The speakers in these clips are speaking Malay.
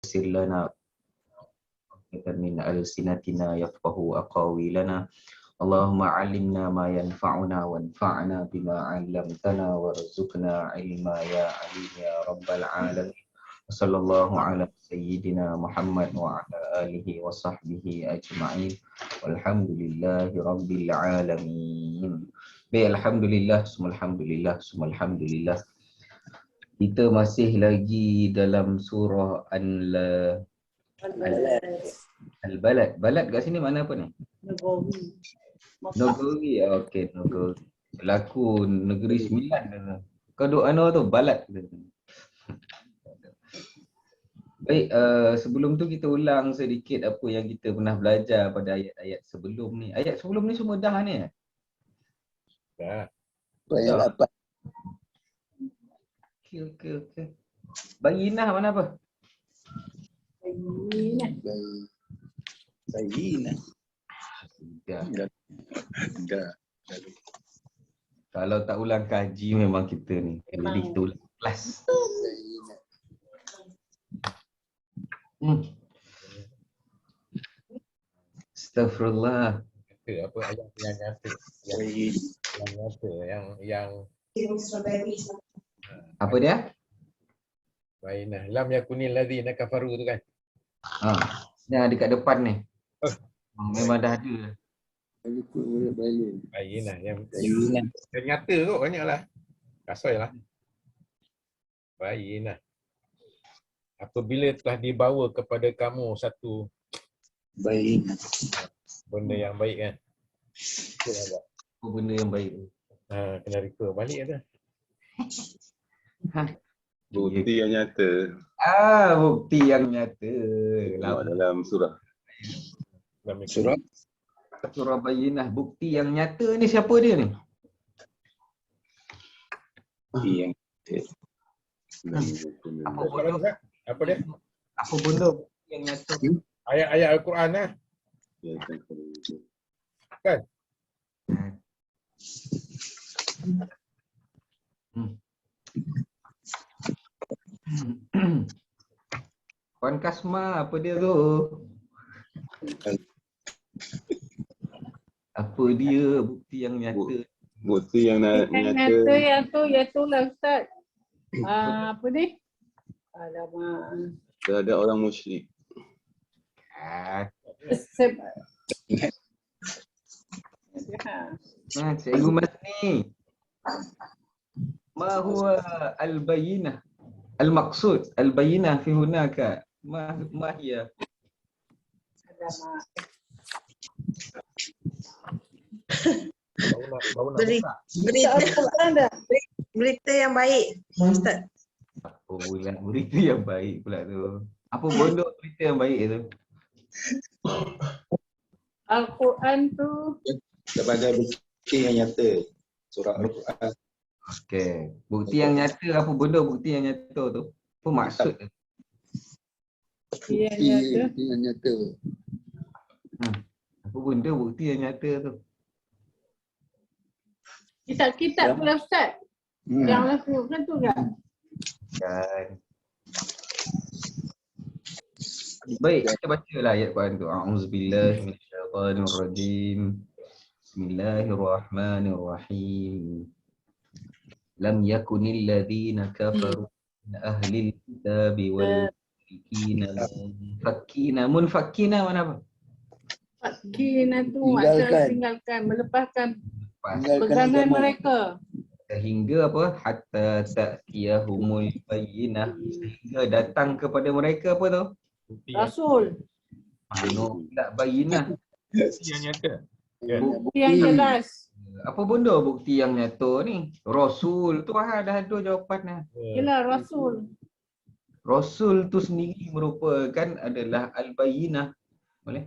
يسر لنا من ألسنتنا يفقه أقاويلنا اللهم علمنا ما ينفعنا وانفعنا بما علمتنا وارزقنا علما يا عليم يا رب العالمين وصلى الله على سيدنا محمد وعلى آله وصحبه أجمعين والحمد لله رب العالمين. Baik, Alhamdulillah, semua Alhamdulillah, semua Alhamdulillah. Kita masih lagi dalam surah Al-Balad. Balad kat sini mana apa ni? Nogori. Okey, Nogori. Berlaku negeri sembilan. Kau duk ano tu? Balad. Baik, sebelum tu kita ulang sedikit apa yang kita pernah belajar pada ayat-ayat sebelum ni. Ayat sebelum ni semua dah ni? Dah. Ayat 8. Okey. Bayinah mana apa? Bayinah. Dah. Kalau tak ulang kaji memang kita ni. Jadi kita ulang kelas. Astaghfirullah. Apa ayat yang nyata? Yang nyata, yang apa dia? Bainah. Lam yakunil ladzina kafaru tu kan? Yang dekat depan ni. Memang dah ada. Bainah. Yang nyata tu banyaklah. Kasoi lah. Bainah. Apabila telah dibawa kepada kamu satu benda yang baik kan? Apa benda yang baik? Kena refer balik tu. Bukti yang nyata. Bukti yang nyata. Dalam surah. Surah Bayinah. Bukti yang nyata ni siapa dia ni? Bukti yang nyata. Apa dia? Apa benda bukti yang nyata? Ayat-ayat Al-Quran lah. Kan? Puan Kasma, apa dia tu? Apa dia bukti yang nyata? Bukti yang nyata. Yang tu lah Ustaz. Apa ni? Alamak. Ada orang musyrik. Cikgu Masni. Ma huwa al-bayinah? Al-maqsud al-bayinah fi hunaka. Ma hiya? Berita yang baik, Ustaz. Apa pula berita yang baik pula tu? Apa bodoh berita yang baik tu? Al-Quran tu Sebagai bukti yang nyata. Surah Al-Quran. Okey. Bukti yang nyata, apa benda bukti yang nyata tu? Apa maksud tu? bukti yang nyata. Apa benda bukti yang nyata tu? Kitab-kitab pula Ustaz. Yang laku kan tu kan? Kan. Baik, kita bacalah ayat Quran tu. A'udzubillahi minasyaitonirrajim. Bismillahirrahmanirrahim. Lam yakunil ladzina kafaru min ahlil kitabi wal munfakkina mana apa? Fakkina tu maksudnya tinggalkan, melepaskan pegangan mereka. Sehingga apa? Hatta ta'tiyahumul bayyinah. Sehingga datang kepada mereka apa tu? Rasul. Tak bayinah. Bukti yang nyata. Bukti yang jelas. Apa benda bukti yang nyata ni? Rasul tu dah ada jawapannya. Yelah Rasul. Rasul tu sendiri merupakan adalah al-bayinah. Boleh?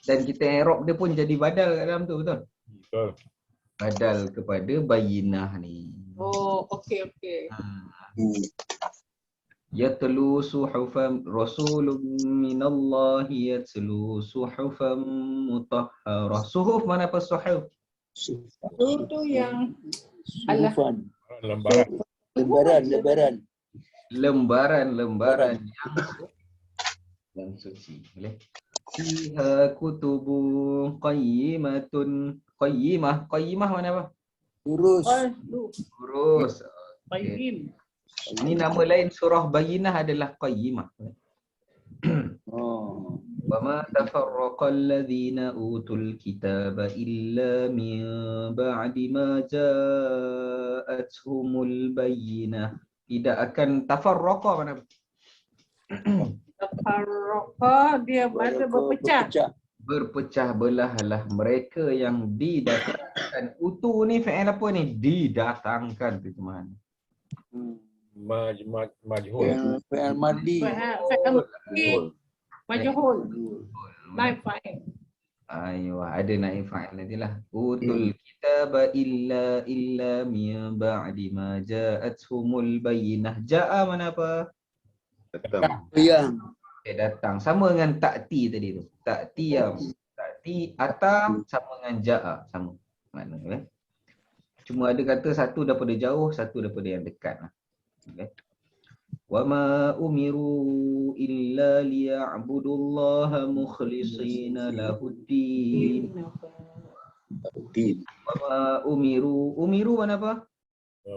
Dan kita Arab dia pun jadi badal kat dalam tu, betul? Betul. Badal kepada bayinah ni. Oh, okey. Yatlu suhufan rasulun minallahi yatlu suhufan mutahharah. Suhuf mana apa suhuf? Itu yang Lembaran. Lembaran yang yang suci. Boleh? Fiha kutubun qayyimatun. Qayyimah mana apa? Lurus. Lurus. Okay. Ini nama lain surah Bayyinah adalah Qayyimah. Oh. Wa ma tafarraqa alladhina utul kitaba illa min ba'di ma ja'atuhumul bayyinah. Tidak akan tafarraqa mana? Tafarraqa dia masa berpecah. Berpecah belahlah mereka yang didatangkan. Utu ni fi'il apa ni? Didatangkan tu mana? Majhul. Fi'il madhi. Majhul. Naib fa'il. Ayuh, ada naib fa'il nantilah. Utul kitaba illa min ba'di ma ja'atuhumul bayyinah. Ja'a mana apa? Datang. Yang. Datang. Sama dengan ta'ti tadi tu. Ta'ti ata sama dengan ja'a. Sama. Mana kan? Cuma ada kata satu daripada jauh, satu daripada yang dekat. Okay. Wa ma umiru illa liya'budullaha mukhlishina lahuddin. Wa ma umiru mana apa?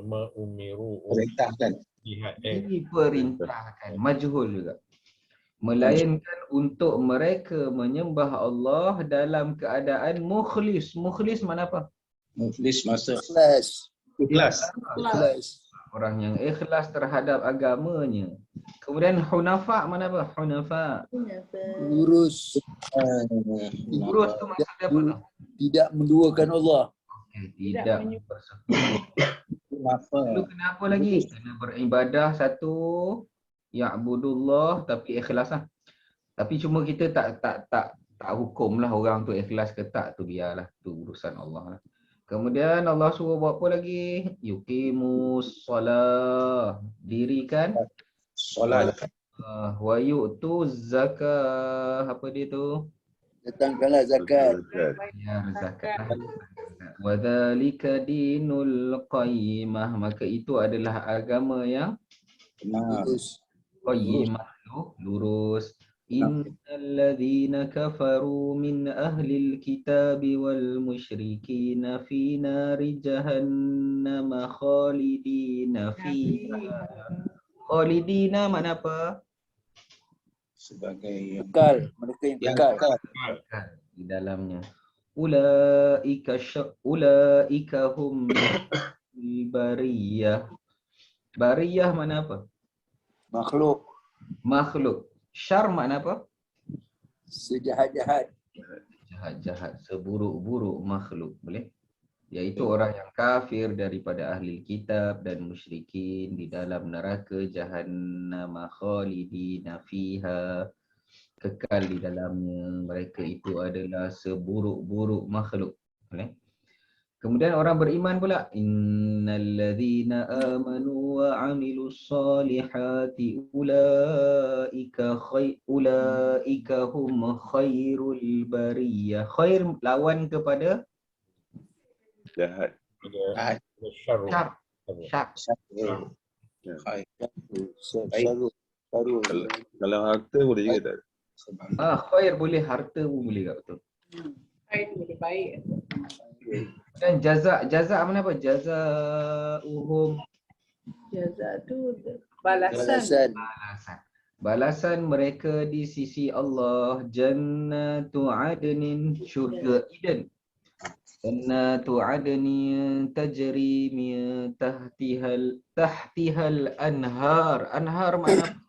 Ma umiru. Perintahkan. Diperintahkan. Majhul juga. Melainkan untuk mereka menyembah Allah dalam keadaan mukhlis. Mukhlis mana apa? Muflis masa Ikhlas. ikhlas. Ikhlas. Orang yang ikhlas terhadap agamanya. Kemudian hunafa mana apa? Hunafa. Lurus. Lurus tu maksudnya apa? Tidak menduakan Allah. Tidak bersekutu. Lalu kenapa lagi? Kena beribadah satu, ya'budullah tapi ikhlas lah. Tapi cuma kita tak hukumlah orang tu ikhlas ke tak, tu biarlah, tu urusan Allah lah. Kemudian Allah suruh buat apa lagi? Yuqimus solah, dirikan Solat. wa yu'tu zakah, apa dia tu? Datangkanlah zakat. Ya, zakat. Wa dzalika dinul qayyimah, maka itu adalah agama yang Lurus. qayyimah, lurus. Innal ladzina kafaru min ahlil kitabi wal musyrikina fi nari jahannam khalidina fiha. Khalidina mana apa? Sebagai Kekal. Mereka yang yang kekal. kekal. Di dalamnya. Ulaika hum bariyah. Bariyah mana apa? Makhluk. Makhluk. Syar makna apa? Sejahat-jahat. Jahat-jahat, seburuk-buruk makhluk. Boleh? Iaitu orang yang kafir daripada ahli kitab dan musyrikin di dalam neraka jahannam khalidina fiha, kekal di dalamnya. Mereka itu adalah seburuk-buruk makhluk. Boleh? Kemudian orang beriman pula, innalladzina amanu wa 'amilus solihati ulaika hum khairul bariyah. Khair lawan kepada Jahat. syar. Syar. Baik. Syarul. Kalau harta boleh juga tak? Khair boleh, harta pun boleh tak, betul. Baik boleh baik. Dan jaza mana apa? Jazaa'uhum, Jaza tu balasan. balasan mereka di sisi Allah, jannatu adnin, syurga Eden. Jannatu adnin tajri min tahtihal anhar. Anhar mana?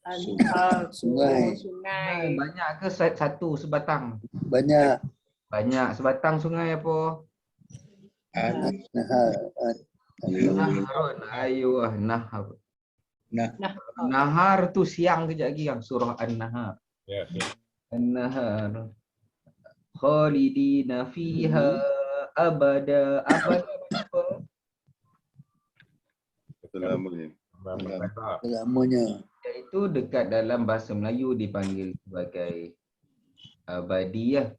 Anhar, Sungai. sungai. Banyak ke satu sebatang? Banyak. Banyak sebatang sungai apa? Nahrun. Ayuh, nahar. Nahar tu siang kejap lagi kan, surah An-Nahar. Ya. An-Nahar. Khalidina fiha abada. Abada apa? Selamanya. Iaitu dekat dalam bahasa Melayu dipanggil sebagai abadiyah.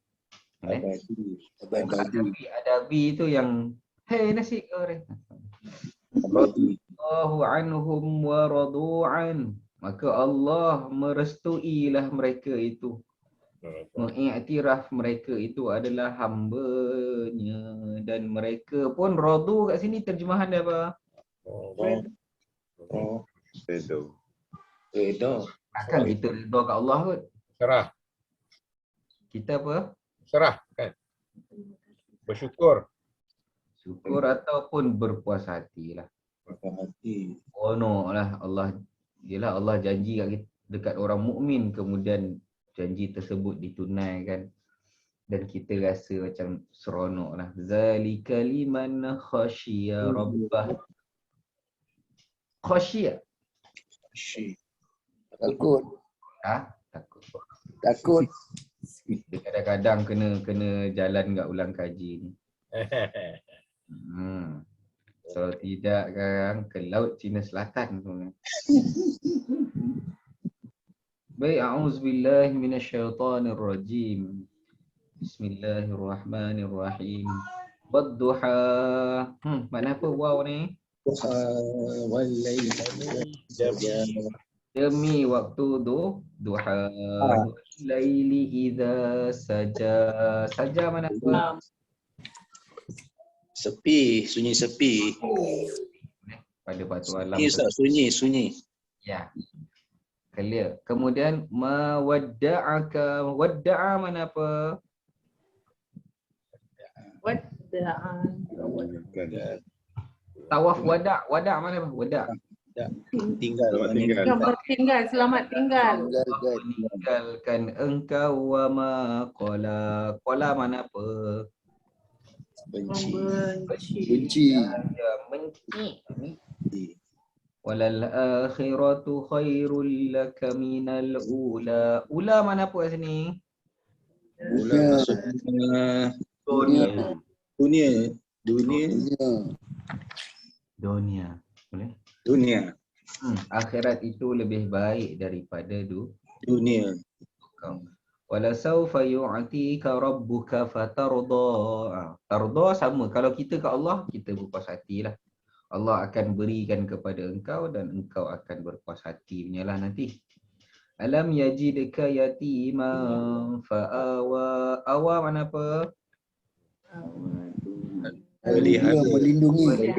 Adabi itu yang hey nasi goreng. Radhiyallahu anhum wa radu'an. maka Allah merestuilah mereka itu. Mengiktiraf mereka itu adalah hamba-Nya dan mereka pun radu kat sini terjemahan dia apa? Oh, Redha. redha. Takkan kita redha kat Allah kot. Serah. Kita apa? Serah kan. Bersyukur. Syukur ataupun berpuas hati lah. Hati. Honor lah Allah. Yelah Allah janji kat kita, dekat orang mukmin, kemudian janji tersebut ditunaikan dan kita rasa macam seronok lah. Zalika liman khasyiya rabbah. Khasyiya. Syih. Takut. Takut. Takut. Dia kadang-kadang kena jalan kat ulang kaji ni. Kalau tidak kan ke laut Cina Selatan tu. Baik, a'udzubillahi minasyaitonirrajim. Bismillahirrahmanirrahim. Wadduha. Mana apa waw ni? Wal laili Demi waktu duha. Laili idza saja. Saja mana apa? sepi, sunyi sepi. Pada batu alam. Sunyi, Ustaz, sunyi. Ya. Clear. Kemudian mawadda'aka. Wadda'a mana apa? Wadda'an. Tawaf wada'. Wada' mana apa? Wada'. Tinggal. Selamat tinggal. Selamat tinggal, selamat tinggal. Tinggalkan. Meninggalkan engkau wa ma qala. Qala mana apa? Benci. Benci. Ya, benci. Walal akhiratu khairul laka minal ula. Ula mana apa kat sini? Mula maksudnya Dunia. dunia. Dunia. Dunia. Boleh? Dunia. Akhirat itu lebih baik daripada Dunia. kau. Wala sawfa yu'tika rabbuka fatarda. Tarda sama. Kalau kita ke Allah, kita berpuas hatilah. Allah akan berikan kepada engkau dan engkau akan berpuas hati punyalah nanti. Alam yajidka yatiman fa'awa. Awa mana apa? Pelihara. Melindungi.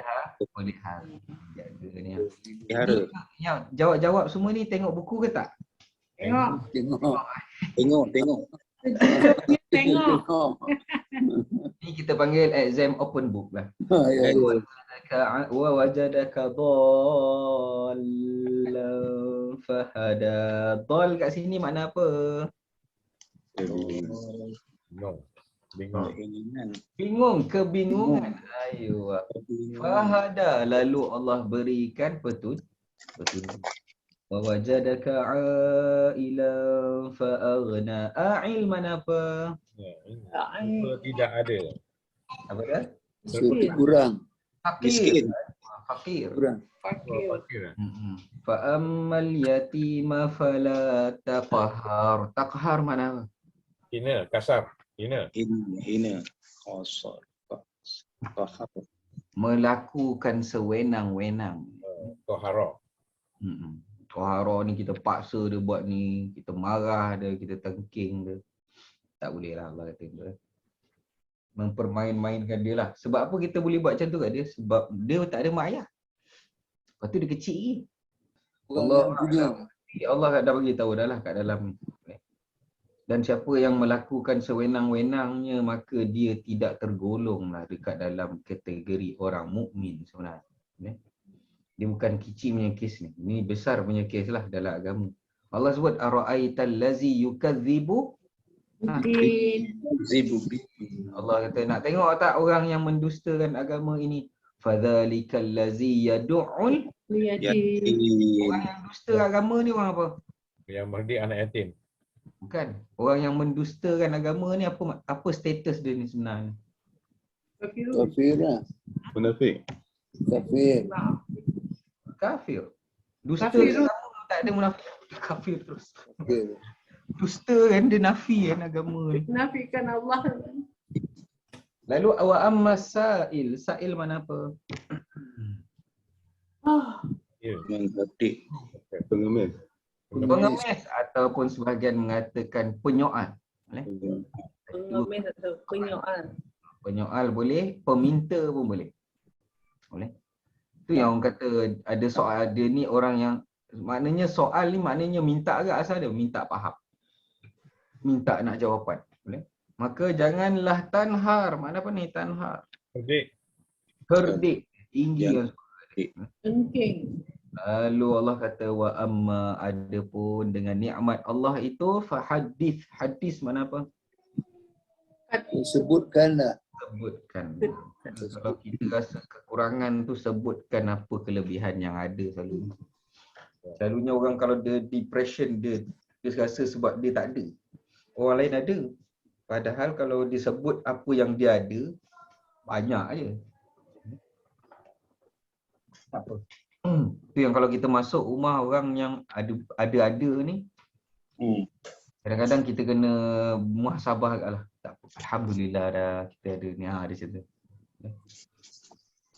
Pelihara. Jaga ni. Pelihara. Ya, jawab-jawab semua ni tengok buku ke tak? Tengok. Tengok. Tengok. Tengok. Ni kita panggil exam open book lah. Ya, ya. Wa wajadaka dhallan fahada. Dhal kat sini makna apa? Bingung. Bingung, kebingungan. Ayo. Fahada, lalu Allah berikan petunjuk. Wa wajadaka ailan fa'aghna. A'il mana apa? Tidak ada. Apa dia? Seperti kurang. Fakir. Fakir. Kurang. Fakir. Fa'ammal yatima fala taqhar. Taqhar mana apa? Hina, kasar. Hina. Hina. Qasar. Qahar. Melakukan sewenang-wenang. Tohara. Tohara ni kita paksa dia buat ni, kita marah dia, kita tengking dia. Tak boleh lah Allah kata dia. Mempermain-mainkan dia lah. Sebab apa kita boleh buat macam tu kat dia? Sebab dia tak ada mak ayah. Lepas tu dia kecil lagi. Allah dah bagi tahu dah lah kat dalam ni. Dan siapa yang melakukan sewenang-wenangnya, maka dia tidak tergolong lah dekat dalam kategori orang mukmin sebenarnya. Dia bukan kecil punya kes ni. Ini besar punya kes lah dalam agama. Allah sebut ara'aital lazi yukadzibu. Allah kata nak tengok tak orang yang mendustakan agama ini. Fadzalikal lazi yad'ul. Orang yang dusta agama ni orang apa? Yang mendidik anak yatim. Bukan. Orang yang mendustakan agama ni apa status dia ni sebenarnya? Kafir lah. Munafik. Kafir. Kafir. Dusta Kafir. agama tak ada munafik. Kafir terus. Kafir. Dusta kan dia nafi kan agama ni. Nafikan Allah. Lalu wa amma sa'il. Sa'il mana apa? Ya. Yang batik. Pengemis. pengemis ataupun sebahagian mengatakan penyoal. Boleh? Pengemis atau penyoal. Penyoal boleh, peminta pun boleh. Boleh? Itu yang orang kata ada soal dia ni orang yang maknanya soal ni maknanya minta agak asal dia minta faham. Minta nak jawapan. Boleh? Maka janganlah tanhar. Mana apa ni tanhar? Herdik. Tinggi Ya. yang Engking. lalu Allah kata wa amma adapun dengan nikmat Allah itu fahadith. Hadis mana apa? Sebutkanlah. Sebutkan. Kalau kita rasa kekurangan tu sebutkan apa kelebihan yang ada selalu. Selalunya orang kalau dia depression dia rasa sebab dia tak ada. Orang lain ada. Padahal kalau disebut apa yang dia ada, banyak aje. Tak apa. Itu yang kalau kita masuk rumah orang yang ada ni, kadang-kadang kita kena muhasabah agaklah. Tak apa. Alhamdulillah dah kita ada ni di situ.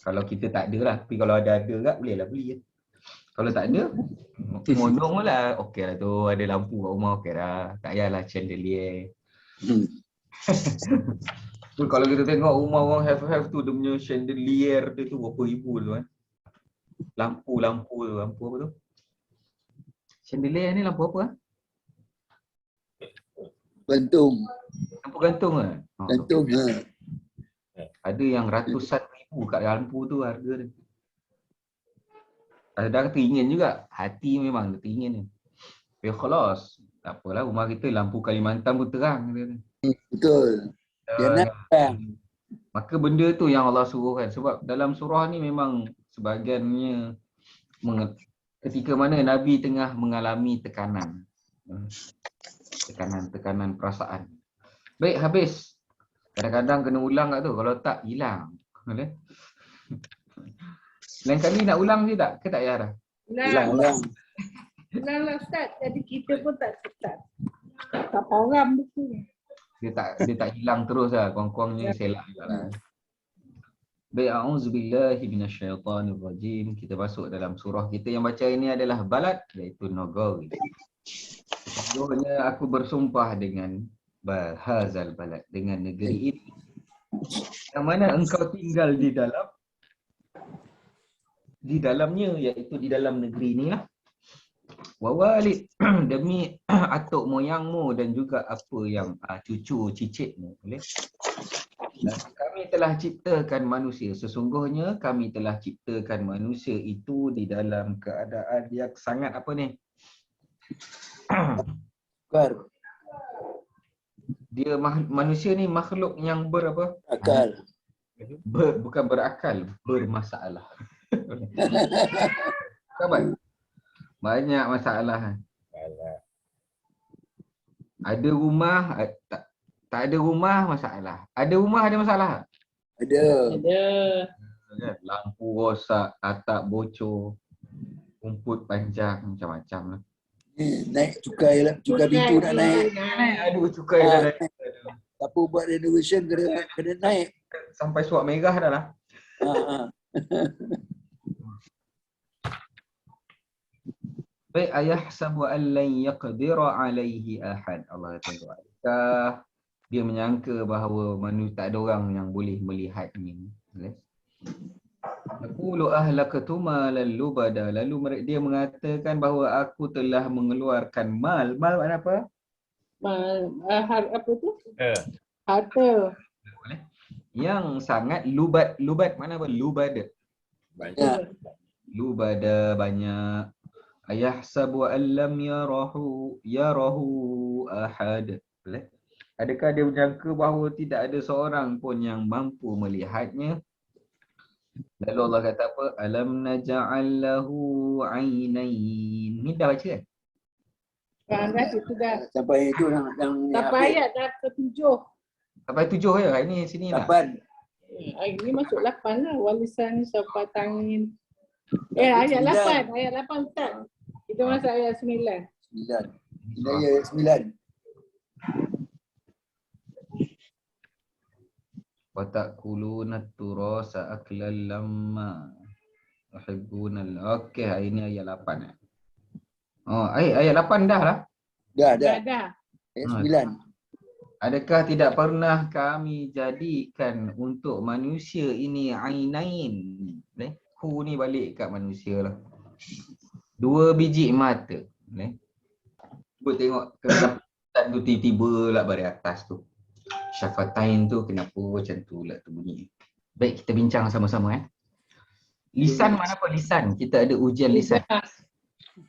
Kalau kita tak ada lah, tapi kalau ada agak boleh lah beli. Kalau tak ada, monong lah. Okey lah tu, ada lampu kat rumah okey dah. Tak payahlah chandelier. Kalau kita tengok rumah orang have tu, dia punya chandelier dia tu berapa ribu tu kan. Lampu apa tu? Chandelier ni lampu apa? Gantung. Lampu gantung ke? Gantung. Ada yang ratusan ribu kat lampu tu harga dia. Kadang teringin juga. Hati memang teringin ni. Tapi khalas. Tak apalah, rumah kita lampu Kalimantan pun terang. Betul. Dia nak terang. Maka benda tu yang Allah suruh kan. Sebab dalam surah ni memang sebahagiannya ketika mana Nabi tengah mengalami tekanan. Tekanan perasaan. Baik, habis. Kadang-kadang kena ulang kat tu. Kalau tak, hilang. Boleh? Lain kali nak ulang je tak? Ke tak payah dah? Ulang. Ulang lah Ustaz. Jadi kita pun tak start. Tak faham buku. Dia tak hilang terus lah. Kuang-kuangnya selak juga lah. Baik, a'udzubillahi minasyaitanirrajim. Kita masuk dalam surah kita yang baca ini adalah Balad, iaitu Nagari. Sesungguhnya aku bersumpah dengan Hazal Balad, dengan negeri ini. Yang mana engkau tinggal di dalamnya, iaitu di dalam negeri ini lah. Wawalid, demi atuk moyangmu dan juga apa yang cucu cicitmu. Boleh? Dan kami telah ciptakan manusia. Sesungguhnya kami telah ciptakan manusia itu di dalam keadaan yang sangat apa ni? Dia manusia ni makhluk yang berapa? Akal. Bukan berakal, bermasalah. Sahabat. Banyak masalah. Ada rumah, tak ada rumah masalah. Ada rumah ada masalah. Ada. Lampu rosak, atap bocor, rumput panjang, macam-macam lah. Naik cukai pintu nak naik. Aduh, cukai dah naik. Siapa buat renovation kena naik. Sampai suap merah dah lah. Baik, ayahsabu an lan yaqdira alaihi ahad. Allah kata, adakah dia menyangka bahawa manusia tak ada orang yang boleh melihatnya. Yaqulu ahlaktu malan lubada. Lalu dia mengatakan bahawa aku telah mengeluarkan mal. Mal makna apa? Apa tu? Harta. Yang sangat lubat. Lubat makna apa? Lubada. Banyak. Lubada banyak. Ayahsabu an lam yarahu ahad. Adakah dia menyangka bahawa tidak ada seorang pun yang mampu melihatnya? Lalu Allah kata apa? Alam naj'al lahu 'ainain. Ni dah baca kan? Dah itu dah. Sampai itu yang Sampai ayat dah ke-7. Sampai 7 ya? Ini sini dah. 8. Ini masuk 8 lah. Walisan siapa tangin. Ayat 8. Ayat 8 Ustaz. Kita masuk ayat 9. 9. Ini ayat 9. Wa ta'kuluna turasa aklan lamma. Okey, ini ayat 8. Oh, ayat 8 dah lah. Dah. Dah. Ayat Ha. 9. Adakah tidak pernah kami jadikan untuk manusia ini ainain? Hu ni balik kat manusia lah. 2 biji mata. Cuba tengok kenapa tu tiba-tiba lah baris atas tu. Syafatain tu kenapa macam tu lah tu bunyi. Baik, kita bincang sama-sama Lisan mana apa lisan? Kita ada ujian lisan.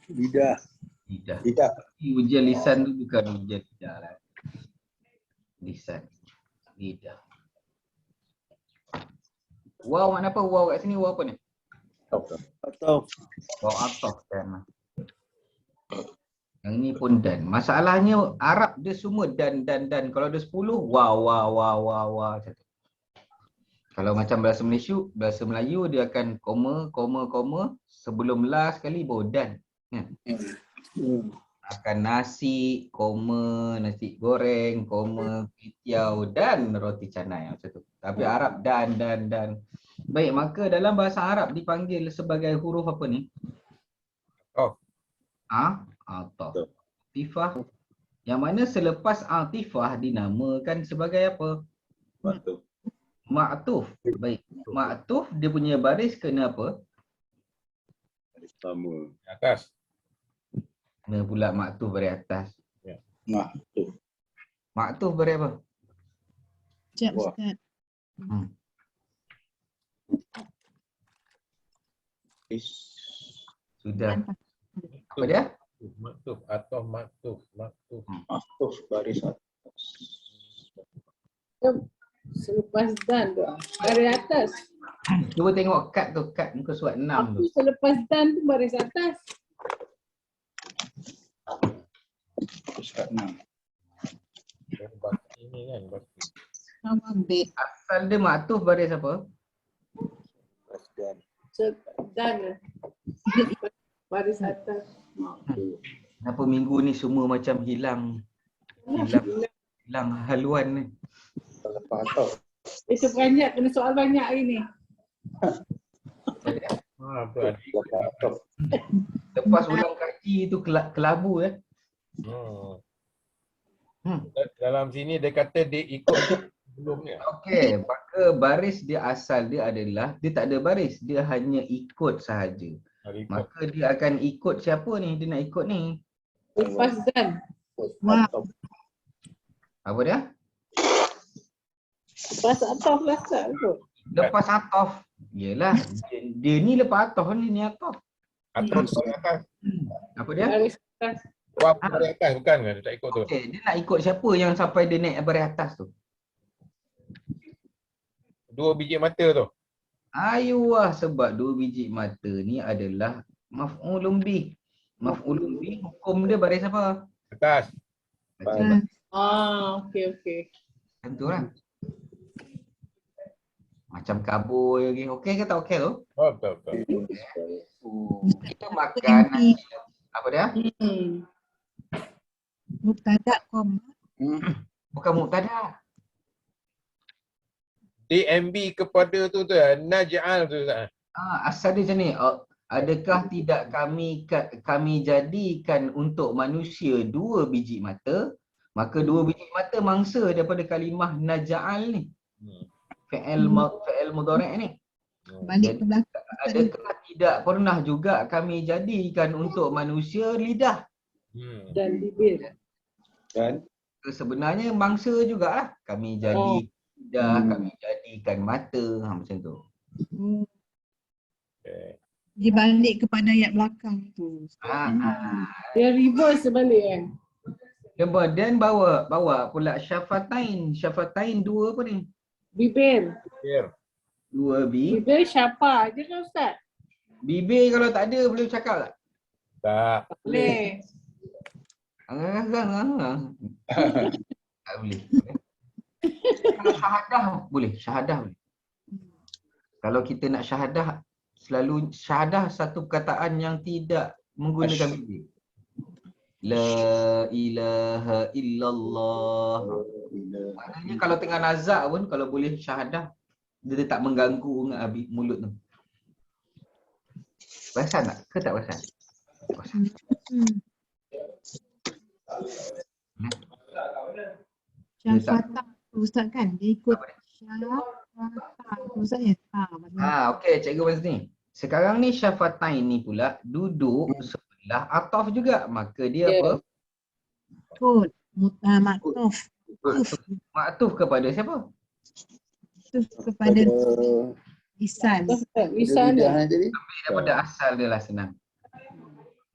Lidah. Lidah. Lidah. Ujian lisan tu bukan ujian lidah lah. Lisan. Lidah. Wow mana apa? Wow kat sini wow apa ni? Atau Wow ataf kan. Yang ni pun dan. Masalahnya Arab dia semua dan. Kalau ada 10 wow. Macam tu. Kalau macam bahasa Melayu dia akan koma sebelum last sekali baru dan. Akan nasi, koma, nasi goreng, koma, kitiau dan roti canai macam tu. Tapi Arab dan. Baik, maka dalam bahasa Arab dipanggil sebagai huruf apa ni? Ataf. Atifah. Yang mana selepas atifah dinamakan sebagai apa? Betul. Ma'tuf. Baik. Ma'tuf dia punya baris kenapa? Sama. Atas. Kena pula maktuf baris atas. Nah, tu. Maktuf baris apa? Sekejap Wah. Ustaz. Sudah. Apa dia? Maktuf atau maktuf. Maktuf baris atas. Selepas dan tu. Baris atas. Cuba tengok kad tu, kad muka surat 6 Apa tu. selepas dan tu baris atas? Surat 6. Ini kan baki. Sama ambil. Asal dia maktuf baris apa? Dan. Baris atas. Kenapa minggu ni semua macam hilang haluan ni. Lepas atau. Itu banyak, kena soal banyak hari ni. Apa adik? Lepas atau. Lepas ulang kaji tu kelabu Dalam sini dia kata dia ikut sebelumnya. Okey, maka baris dia asal dia adalah dia tak ada baris, dia hanya ikut sahaja. Maka dia akan ikut siapa ni? Dia nak ikut ni. Lepas dan. Wah. Apa dia? Lepas ataf lah Ustaz tu. Lepas ataf. Yelah, dia ni lepas ataf ni ataf. Atau atas. Apa dia? Baris atas. Wah, dari atas bukan ke? Dia tak ikut tu. Okey, dia nak ikut siapa yang sampai dia naik baris atas tu? 2 biji mata tu. Ayuh, sebab 2 biji mata ni adalah maf'ulun bih. Maf'ulun bih hukum dia baris apa? Atas. Okey. Tentu lah. Macam kabur lagi. Okey ke tak okey tu? Betul. Kita makan nasi. Apa dia? Mubtada koma. Bukan mubtada. DMB kepada tu naj'al tu Ustaz. Asal dia macam ni. Adakah tidak kami jadikan untuk manusia 2 biji mata? Maka 2 biji mata mangsa daripada kalimah naj'al ni. Fi'il mudhari' ni. Balik ke belakang. Adakah tidak pernah juga kami jadikan untuk manusia lidah? Dan bibir. Dan Sebenarnya mangsa jugalah. Kami jadi lidah, kami jadikan mata. Macam tu. Okay. Dibalik kepada ayat belakang tu. Dia reverse balik kan. Kemudian bawa pula syafatain. Syafatain 2 apa ni? Bibir. 2 bibir. Bibir syapa je kan Ustaz? Bibir kalau tak ada boleh cakap tak? Tak. Boleh. Tak boleh. Kalau syahadah boleh. Syahadah boleh. Kalau kita nak syahadah, selalu syahadah satu perkataan yang tidak menggunakan bibir. La ilaha illallah. Maknanya kalau tengah nazak pun, kalau boleh syahadah, dia tak mengganggu dengan mulut tu. Perasan tak? Ke tak perasan? Hmm. Syafata tu Ustaz kan? Dia ikut syafata tu Ustaz ya? Okey, cikgu Wazni. Sekarang ni syafatain ni pula duduk sebelah ataf juga. Maka dia Ya. apa? Ikut maktuf. Maktuf kepada siapa? Maktuf kepada lisan. Bisa Lidah tak? ni tadi. Daripada asal dia lah, senang.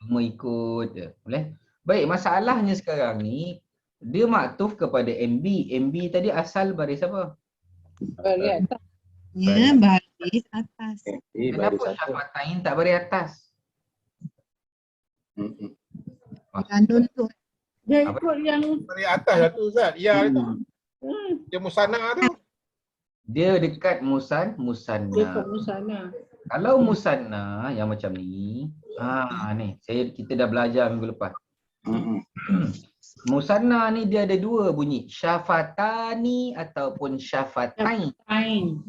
Cuma ikut je. Boleh? Baik, masalahnya sekarang ni dia maktuf kepada MB. MB tadi asal baris apa? Baris atas. Ya, baris atas. Kenapa baris satu. syafatain tak baris atas? Kanun tu. Dia Apa? ikut yang Dari atas lah tu Ustaz. Ya itu. Dia musanna tu. Dia dekat dekat musanna. musana. Kalau musanna yang macam ni, ni kita dah belajar minggu lepas. Musanna ni dia ada dua bunyi, syafatani ataupun syafatain. Ain.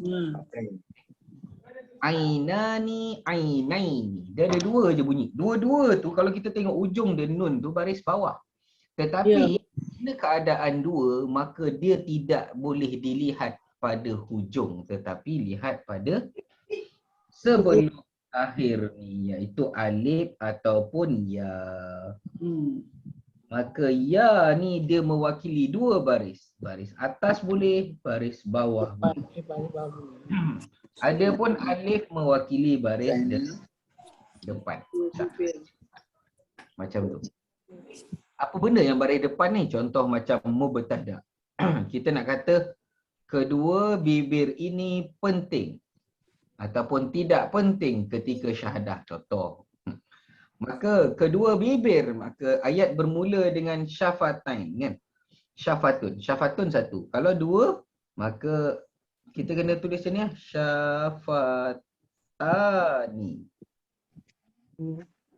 Ainani, ainaini. Dia ada dua je bunyi. Dua-dua tu kalau kita tengok ujung dia nun tu baris bawah. Tetapi bila keadaan dua, maka dia tidak boleh dilihat pada hujung, tetapi lihat pada sebelum akhir ni, iaitu alif ataupun ya. Maka ya ni dia mewakili dua baris. Baris atas boleh, baris bawah boleh. Adapun alif mewakili baris depan. Macam tu. Apa benda yang baris depan ni? Contoh macam mubtada. Kita nak kata kedua bibir ini penting ataupun tidak penting ketika syahadah. Contoh. Maka kedua bibir, maka ayat bermula dengan syafatain kan? Syafatun. Syafatun satu. Kalau dua, maka kita kena tulis ni syafatani.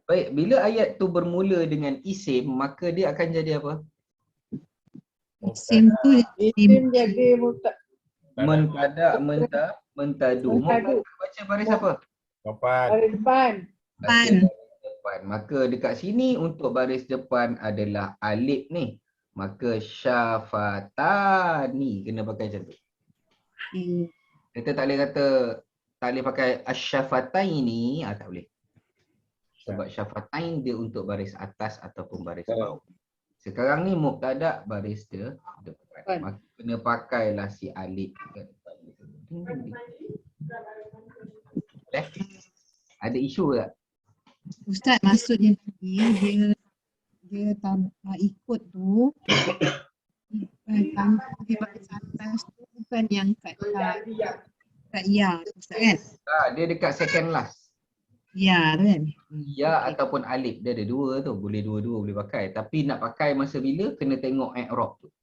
Baik, bila ayat tu bermula dengan isim, maka dia akan jadi apa? Isim tu Isim jadi Mentada, mentadu. Mentadu. Baca baris apa? Kapan? baris depan. depan. Depan. Maka dekat sini untuk baris depan adalah alif ni. Maka syafatani kena pakai macam tu. Kita tak boleh kata, tak boleh pakai asyafatain, tak boleh. Sebab syafatain dia untuk baris atas ataupun baris bawah. Sekarang ni mubtada baris dia depan. Maka kena pakailah si alif kat depan. Ada isu tak? Ustaz maksudnya tadi dia ikut tu di baris atas tu bukan yang kat ya Ustaz kan? Dia dekat second last. Ya kan? Ya ataupun alif, dia ada dua tu, boleh dua-dua boleh pakai. Tapi nak pakai masa bila kena tengok i'rab tu.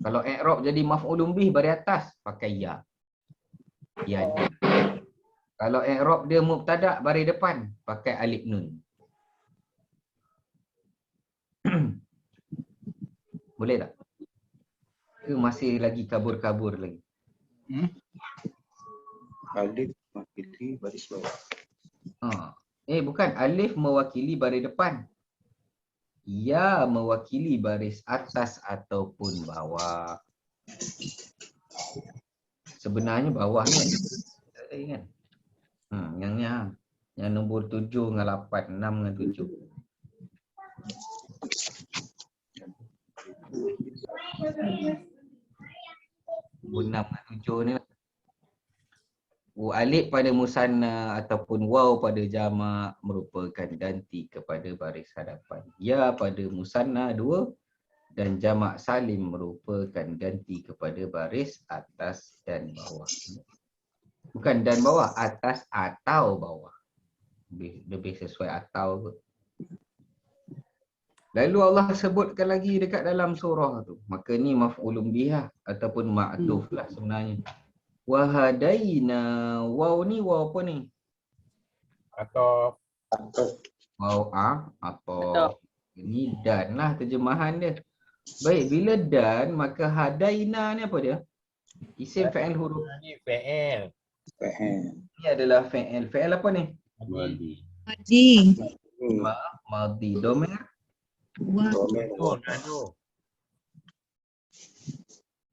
Kalau i'rab jadi maf'ulun bih baris atas, pakai ya. Ya. Kalau i'rab dia mubtada baris depan, pakai alif nun. Boleh tak? Ke masih lagi kabur-kabur lagi? Alif mewakili baris bawah. Bukan, alif mewakili baris depan. Ya mewakili baris atas ataupun bawah. Sebenarnya bawah ni kan? Yang nombor 7 dengan 8, 6 dengan 7. Nombor 6 dengan 7 ni lah. Alif pada musanna ataupun waw pada jamak merupakan ganti kepada baris hadapan. Ya pada musanna 2 dan jamak salim merupakan ganti kepada baris atas dan bawah. Bukan dan bawah, atas atau bawah. Lebih sesuai atau. Lalu Allah sebutkan lagi dekat dalam surah tu. Maka ni maf'ulun bihah ataupun ma'tuf lah sebenarnya. Wahadaina. Waw ni waw apa ni? Atau Waw atau ini dan lah terjemahan dia. Baik, bila dan maka hadaina ni apa dia? Isim fa'il huruf. ni PL. Faham. Ini adalah fa'il. Fa'il apa ni? Haji. Madhi. Domer. Wa.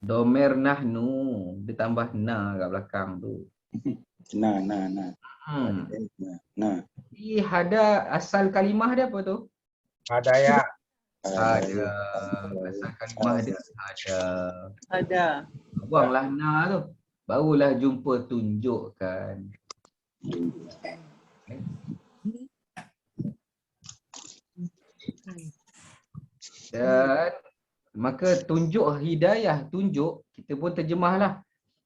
Domer nahnu. Dia tambah na kat belakang tu. Nah. Hada asal kalimah dia apa tu? Hadaya. Ada. Asal kalimah dia ada. Ada. Buanglah na tu. Barulah jumpa tunjukkan. Dan maka tunjuk hidayah, tunjuk, kita pun terjemahlah.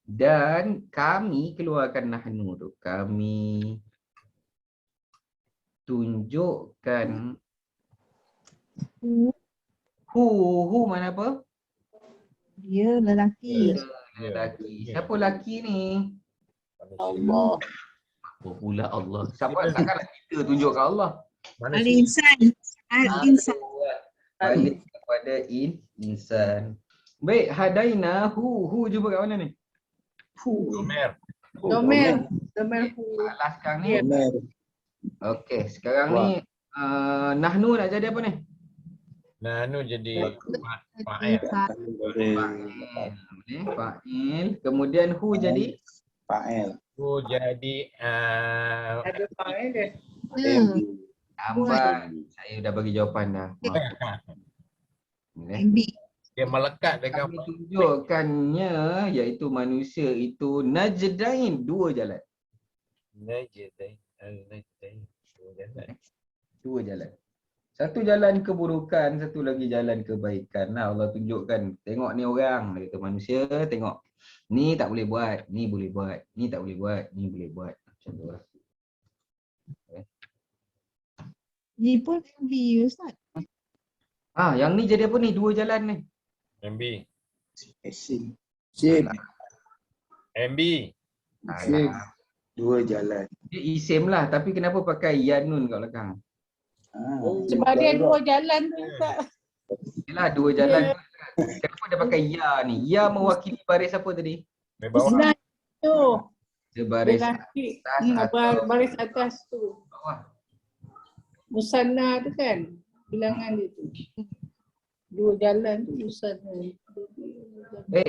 Dan kami keluarkan nahnu tu. Kami tunjukkan hu mana apa? Dia lelaki. Lelaki. Siapa lelaki ni? Allah. Apa pula Allah? Siapa takkanlah kita tunjukkan Allah? Mana Al-insan. Al-insan. Balik kepada insan. Baik, hadaina hu jumpa kat mana ni? Domer. Domer hu. Alas sekarang ni. Domer. Okey, sekarang ni nahnu nak jadi apa ni? Nahnu jadi fa'il. Fa'il. Kemudian hu jadi Fa'il. Hu jadi Ada fa'il dia. tambah. Saya dah bagi jawapan dah. MB. dia melekat dengan Kami tunjukkannya iaitu manusia itu najdain, dua jalan. Dua jalan. Satu jalan keburukan, satu lagi jalan kebaikan. Nah, Allah tunjukkan, tengok ni orang, dia kata manusia, tengok. Ni tak boleh buat, ni boleh buat, ni tak boleh buat, ni boleh buat. Macam tu lah. Ni pun MB Ustaz. Yang ni jadi apa ni? Dua jalan ni. MB. Sim. MB. Dua jalan. Dia isim lah, tapi kenapa pakai yanun kat belakang? Sebab dia dua jalan tu Ustaz. Yelah, dua jalan. Kenapa dia pakai ya ni? Ya mewakili baris apa tadi? Di bawah. Islam tu. Dia baris Lelaki. atas atau Baris atas tu. bawah. Musanna tu kan. Bilangan dia tu. Dua jalan tu musanna.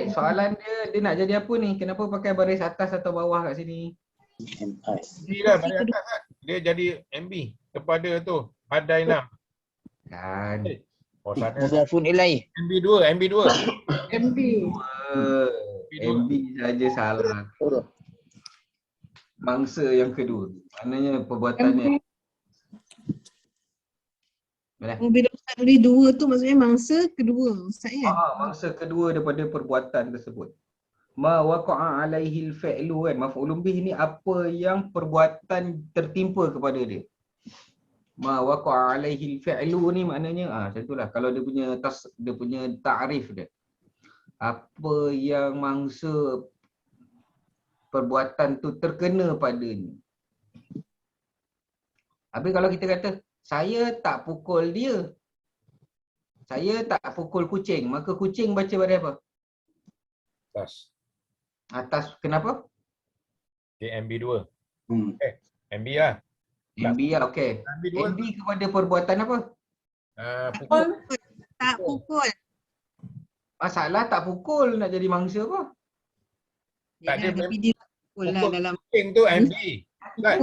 Soalan dia nak jadi apa ni? Kenapa pakai baris atas atau bawah kat sini? MB lah pada atas kan. Dia jadi MB kepada tu. Hadaina. Kan. Oh sana. Mudhafun ilaih. MB2. MB. MB saja salah. Mangsa yang kedua. Maknanya perbuatannya. Bila Ustaz tulis dua tu maksudnya mangsa kedua Ustaz ya? Mangsa kedua daripada perbuatan tersebut. Ma waqa'a alaihi al-fi'lu kan. Maf'ulun bih ni apa yang perbuatan tertimpa kepada dia. Ma waqa'a alaihi al-fi'lu ni maknanya macam itulah kalau dia punya ta'rif dia. Apa yang mangsa perbuatan tu terkena padanya. Habis kalau kita kata saya tak pukul dia. Saya tak pukul kucing, maka kucing baca baris apa? Atas. Atas kenapa? Dia MB2. MB lah. MB lah, okey. MB2. MB kepada perbuatan apa? Pukul. Tak pukul. Masalah tak pukul nak jadi mangsa apa? Tak Dia ada tapi dia pukul lah dalam Kucing tu MB. Kan?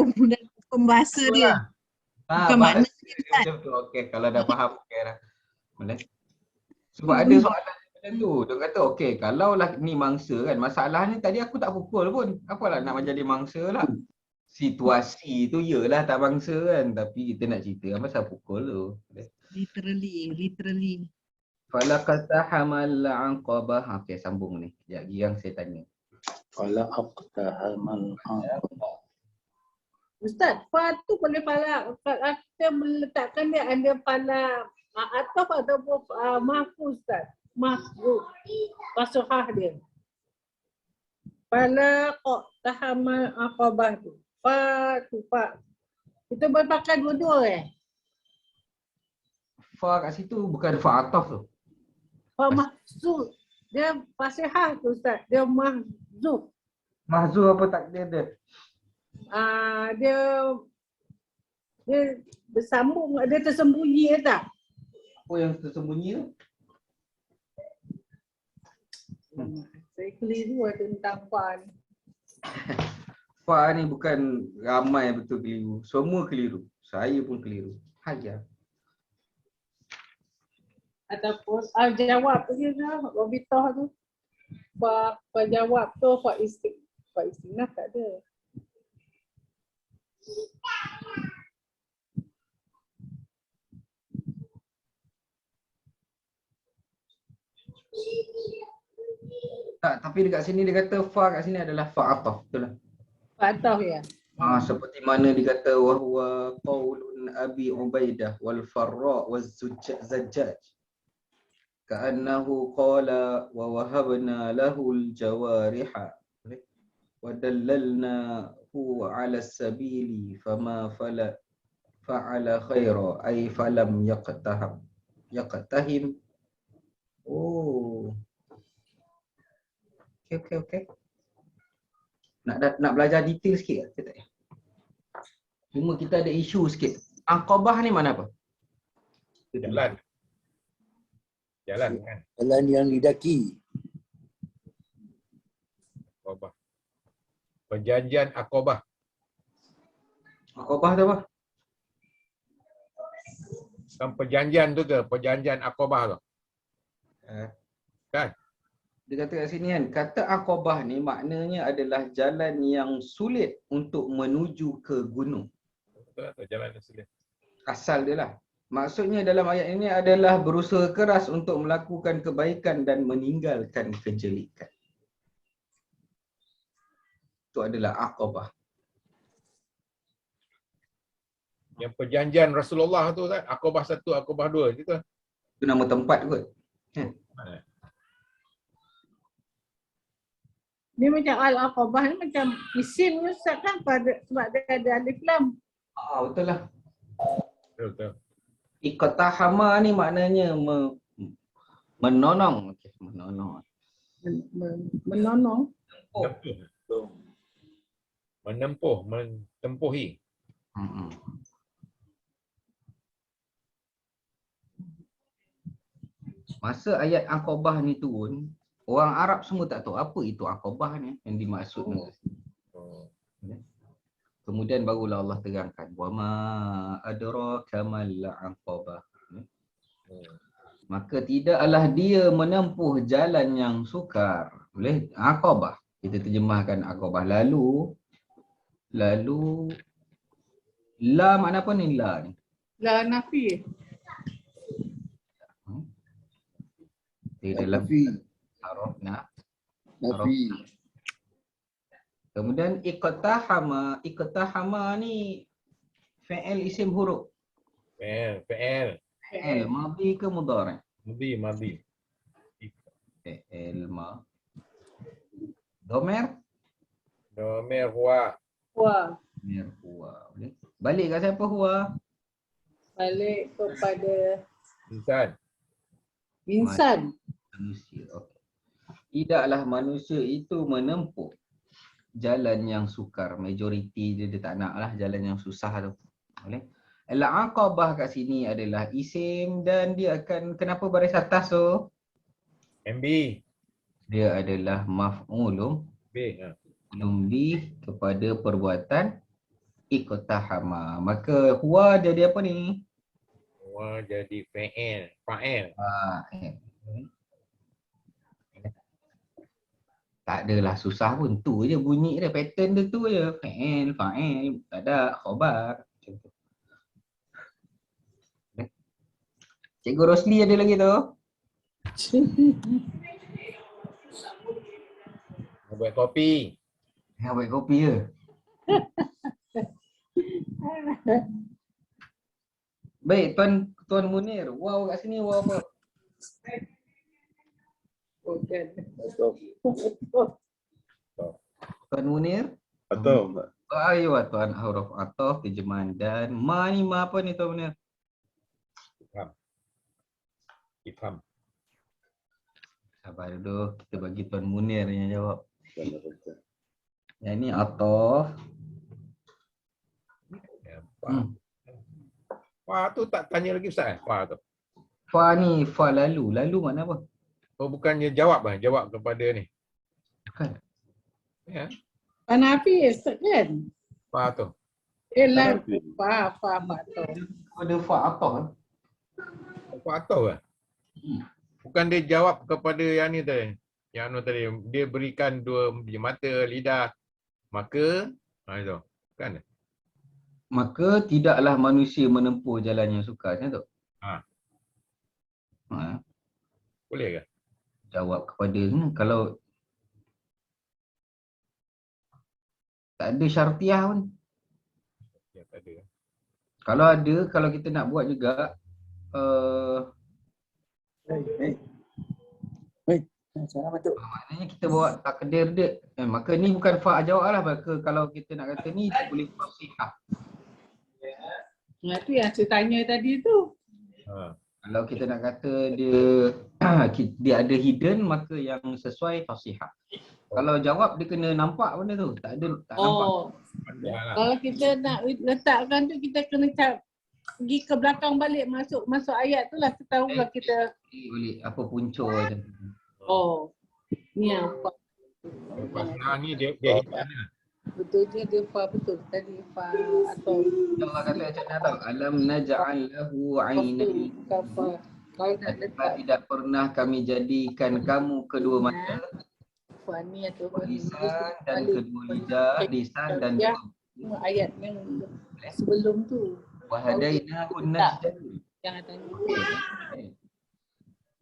pembahasa dia. Bukan bahasa makna dia betul. Okey, kalau dah faham okey dah. Boleh. Sebab ada soalan macam tu. Dia kata okey, kalau lah ni mangsa kan, masalahnya tadi aku tak pukul pun. Apalah nak menjadi mangsa lah. Situasi tu iyalah tak mangsa kan, tapi kita nak cerita pasal pukul tu. Literally. Falaqatahamal aqabah. Okey, sambung ni. Sekejap yang saya tanya. Falaqatahamal aqabah. Ustaz, fa tu boleh pala. Kita meletakkan dia ada pala ataf ataupun mahfuz Ustaz. Mahfuz. Fasuhah dia. Pala tahamal aqabah tu. Fa tu fa. Kita boleh pakai dua-dua Fa kat situ bukan fa ataf tu. Fa mahzuf. Dia fasihah tu Ustaz. Dia mahzuf. Mahzuf apa takdir dia? Dia Dia bersambung, dia tersembunyi ke tak? Apa yang tersembunyi tu? Saya keliru tentang fa ni. Fa ni bukan ramai betul keliru. Semua keliru. Saya pun keliru. Hajar. Ataupun jawab tu je lah, Robitoh tu. Fa jawab tu, fa istinaf tak ada. Tak, tapi dekat sini dia kata fa kat sini adalah fa ataf. Betul lah. Fa ataf ya. Seperti mana dikata wahwa qaulun Abi Ubaidah wal Farra waz Zajjaj. Ka'annahu qala wa wahabna lahu al-jawariha wa dallalnahu 'ala as-sabili fama fa'ala khaira ay falam yaqtahim. Oh. Okey. Nak belajar detail sikit ke tak? Cuma kita ada isu sikit. Aqabah ni mana apa? Jalan. Jalan kan. Jalan yang didaki. Aqabah. Perjanjian Aqabah. Aqabah tu apa? Kan perjanjian tu ke? Perjanjian Aqabah tu. Kan? Dia kata kat sini kan, kata Aqabah ni maknanya adalah jalan yang sulit untuk menuju ke gunung. Betul atau jalan yang sulit? Asal dia lah. Maksudnya dalam ayat ini adalah berusaha keras untuk melakukan kebaikan dan meninggalkan kejelekan. Itu adalah Aqabah. Yang perjanjian Rasulullah tu kan, Aqabah 1, Aqabah 2 gitu. Itu nama tempat kot. Dia macam Al-Aqabah ni macam isim ni Ustaz kan sebab dia ada alif lam. Betul lah. Betul. Iqtahama ni maknanya menonong. Okey, menonong. Menonong. Mentempuhi. Masa ayat Aqabah ni turun, orang Arab semua tak tahu apa itu Aqabah ni yang dimaksudkan. Kemudian barulah Allah terangkan, wa ma adraka mal aqabah. Maka tidaklah dia menempuh jalan yang sukar. Boleh? Aqabah. Kita terjemahkan Aqabah. Lalu la makna apa ni la ni? La nafi. Di dalam Nafi. haruf Nafi. Kemudian iqtahama ni fi'il isim huruf. Fi'il. Fi'il madhi ke mudhari'? Madhi. Fi'il ma. Dhamir? Dhamir huwa. Wah, Dhamir huwa. Boleh? Balik kat siapa huwa? balik kepada Insan. insan. Manusia. Okey. Tidaklah manusia itu menempuh jalan yang sukar. Majoriti dia tak nak lah jalan yang susah tu. Boleh? Al-Aqabah kat sini adalah isim dan dia akan, kenapa baris atas tu? MB. Dia adalah maf'ulun B. bih kepada perbuatan iqtahama. Maka huwa jadi apa ni? Huwa jadi fi'il. Fa'il. Tak adalah susah pun. Tu je bunyi dia. Pattern dia tu je. Fa'il, fa'il. Tak ada khabar. Cikgu Rosli ada lagi tu. Buat kopi. Yang buat kopi je. Baik, Tuan Munir. Wow kat sini wow apa? Bukan. Tuan Munir? Atau Ayuh Tuan huruf ataf, terjemahan dan ma ni ma apa ni Tuan Munir? Ifham. Sabar dulu, kita bagi Tuan Munir yang jawab. Yang ni ataf. Fa tu tak tanya lagi Ustaz. Fa tu. Fa ni fa lalu. Lalu makna apa? Oh bukannya jawab lah. Jawab kepada ni. Kan? Ya. Hanafi Ustaz kan? Fa tu. Lah, fa tu. Ada fa atah. Fa atau lah. Bukan dia jawab kepada yang ni tadi. Yang anu tadi. Dia berikan dua mata, lidah. Maka. Itu. Kan? Maka tidaklah manusia menempuh jalan yang sukar. Macam tu? Ha. Ha. Boleh ke? Jawab kepada kalau tak ada syartiah pun. Ya, tak ada. Kalau ada, kalau kita nak buat juga Assalamualaikum. maknanya kita bawa takdir dia. Maka ni bukan fa' jawab lah. Maka kalau kita nak kata ni boleh fasihah. Itu yang saya tanya tadi tu. Ha. Kalau kita nak kata dia dia ada hidden, maka yang sesuai fasihah. Kalau jawab dia kena nampak benda tu. Tak ada, tak nampak. Oh, Pandai lah. kalau kita nak letakkan tu kita kena pergi ke belakang balik masuk ayat tu lah ketahulah kita. Boleh apa punca macam tu. Oh, ni apa? Fasihah ni dia hidden lah. Betul dia fa betul tadi fa atau Allah kata macam mana tau? Alam naj'al lahu 'ainain. kafa. Kalau nak letak Tidak pernah kami jadikan kamu kedua mata, fa ni atau lisan dan kedua lidah, lisan dan Ya. dua ayat yang sebelum tu wahadaina najdain. yang tanya.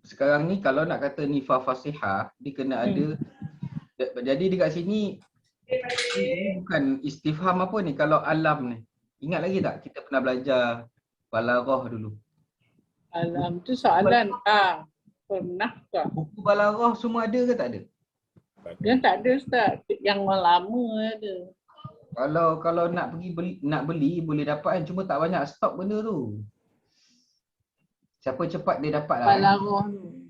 Sekarang ni kalau nak kata ni fa fasihah, dia kena ada. Jadi dekat sini ini bukan istifham apa ni kalau alam ni. Ingat lagi tak kita pernah belajar balaghah dulu. Alam tu soalan pernah tak? Buku balaghah semua ada ke tak ada? Yang tak ada Ustaz, yang lama ada. Kalau nak pergi beli boleh dapat kan, cuma tak banyak stok benda tu. Siapa cepat dia dapat lah. Balarah tu.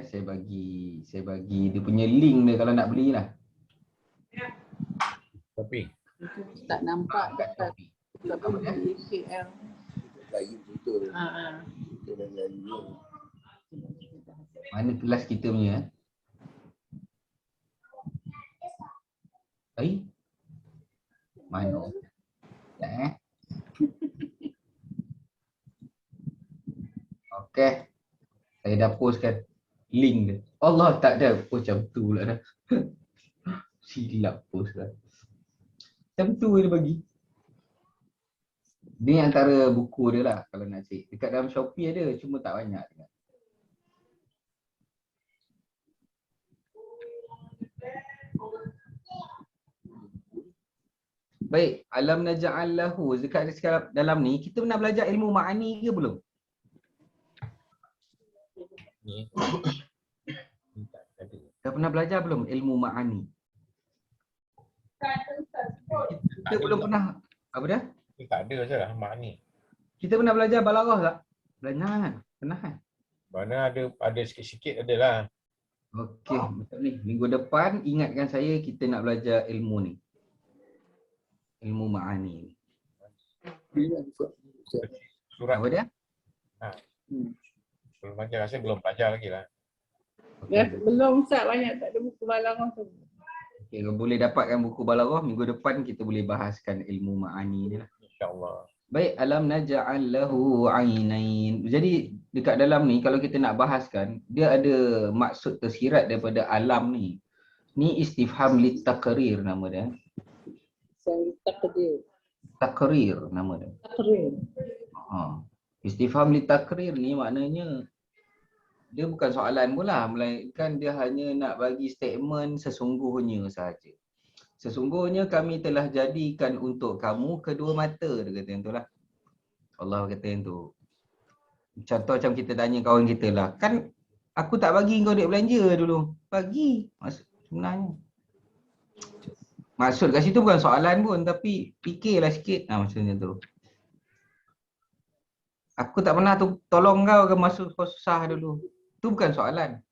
Saya bagi dia punya link dia kalau nak belilah. Tapi Itu tak nampak dekat KL. Lagi betul. Ha. Mana kelas kita punya mana? Okey. Saya dah postkan link dia. Allah tak ada. Oh macam tu pula dah. Silap post lah. Macam tu dia bagi. Ni antara buku dia lah kalau nak cek. Dekat dalam Shopee ada, cuma tak banyak. Baik, alam naj'al lahu. Dekat dalam ni, kita pernah belajar ilmu ma'ani ke belum? ni tak ada. Dah pernah belajar belum ilmu ma'ani? Kita belum pernah. Apa dia? Tak ada je lah mak ni. Kita pernah belajar balaghah tak? Belajar kan? Pernah kan? Mana ada sikit-sikit adalah. Okey, betul ni. Minggu depan ingatkan saya kita nak belajar ilmu ni. Ilmu ma'ani ni. Surat Apa dia? belum belajar, rasa belum belajar lagi lah. Ya, belum Ustaz, banyak tak ada buku balarah tu. Okay, kalau boleh dapatkan buku balaghah, minggu depan kita boleh bahaskan ilmu ma'ani ni lah. InsyaAllah. Baik, alam naj'al lahu 'ainain. Jadi dekat dalam ni kalau kita nak bahaskan, dia ada maksud tersirat daripada alam ni. Ni istifham litaqrir nama dia. Saya takdir. Takrir nama dia. Takdir. Istifham litaqrir ni maknanya dia bukan soalan pula, melainkan dia hanya nak bagi statement sesungguhnya sahaja. Sesungguhnya kami telah jadikan untuk kamu kedua mata, dia kata yang tu lah. Allah kata yang tu. Contoh macam kita tanya kawan kita lah, kan aku tak bagi kau duit belanja dulu. Bagi. Maksud sebenarnya. Maksud kat situ bukan soalan pun, tapi fikirlah sikit. Maksudnya tu. Aku tak pernah tolong kau ke masa kau susah dulu. Itu bukan soalan.